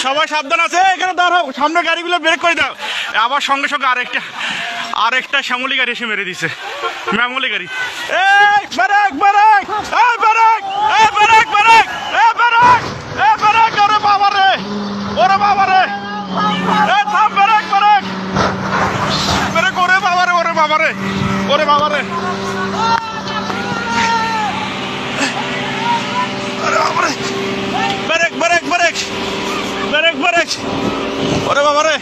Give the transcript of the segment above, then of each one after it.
সবাই সাবধান আছে, এখানে দাঁড়াও, সামনে গাড়িগুলো ব্রেক করে দাও। আবার সঙ্গে সঙ্গে আরেকটা শ্যামলি গাড়ি এসে মেরে দিছে, ম্যামলি গাড়ি। Brake brake brake brake brake brake brake, ওরে বাবা রে, ওরে বাবা রে, থাম, ব্রেক ব্রেক ব্রেক, ওরে বাবা রে, ওরে বাবা রে, ওরে বাবা রে, brake brake brake brake brake, ওরে বাবা রে,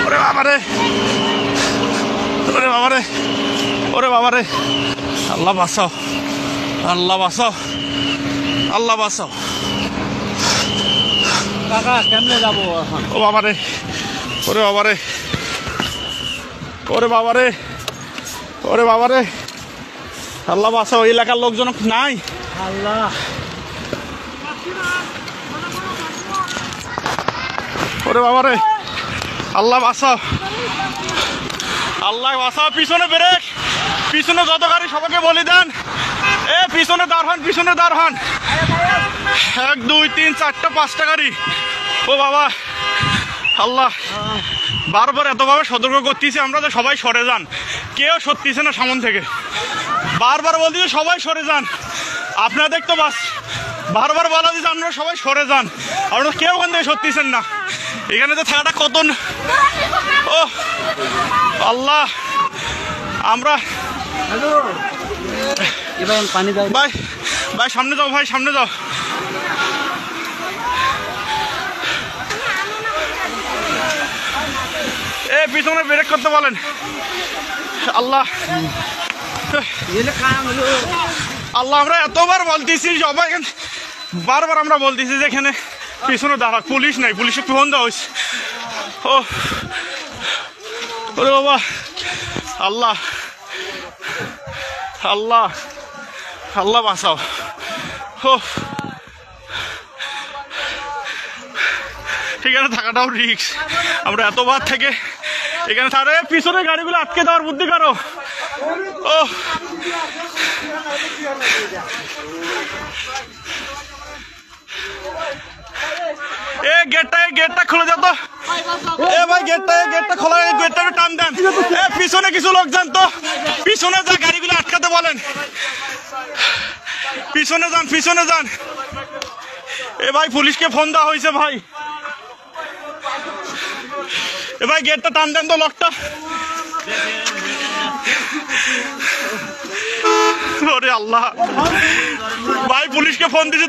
ওরে বাবা রে, ওরে বাবা রে, ওরে বাবা রে, আল্লাহ বাঁচাও, আল্লাহ বাঁচাও, আল্লাহ বাঁচাও। কাকা কেমনে যাবো এখন? ও বাবা রে, ওরে বাবা রে, ওরে বাবা রে, ওরে বাবা রে, আল্লাহ বাঁচাও। এলাকার লোকজন নাই, আল্লাহ, ওরে বাবা রে, আল্লাহ বাঁচাও, আল্লাহ বাঁচাও। পিছনে ব্রেক, পিছনে যত গাড়ি সবাইকে বলে দেন, পিছনে দাঁড় হন, পিছনে দাঁড় হন। 1 2 3 4টা 5টা গাড়ি। ও বাবা, আল্লাহ বারবার এতভাবে সতর্ক করতেছি আমরা যে সবাই সরে যান, কেউ সরতেছে না সামন থেকে, বারবার বলতেছে সবাই সরে যান। আপনারা দেখতো বাস বারবার বলা দিচ্ছে আপনারা সবাই সরে যান, আপনারা কেউ ওখান থেকে সরতেছেন না। এখানে তো থাকাটা কত, ও আল্লাহ, আমরা পানি দাও ভাই, ভাই সামনে যাও, ভাই সামনে যাও। পিছনে ব্রেক করতে বলেন। আল্লাহ, আল্লাহ আমরা এতবার বলতেছি, সবাই বারবার আমরা বলতেছি যে এখানে পিছনে দাঁড়া, পুলিশ নাই, পুলিশে ফোন দেওয়া হয়েছে। ও ওরে বাবা, আল্লাহ, আল্লাহ, আল্লাহ বাঁচাও। ও এখানে থাকাটাও রিস্ক, আমরা এতবার থেকে এখানে থাকলে পিছনে গাড়িগুলো আটকে দেওয়ার বুদ্ধি করো। ও গেটটা খুলে যেত, ভাই গেটটা খোলা, গেটটা টান দেন। পিছনে কিছু লোক যান তো, পিছনে যা গাড়িগুলো আটকাতে বলেন, পিছনে যান, পিছনে যান। ভাই পুলিশকে ফোন দেওয়া হয়েছে ভাই, ভাই গেটটা টান দেন তো, লকটা। ওরে আল্লাহ, ভাই পুলিশকে ফোন দিয়েছে।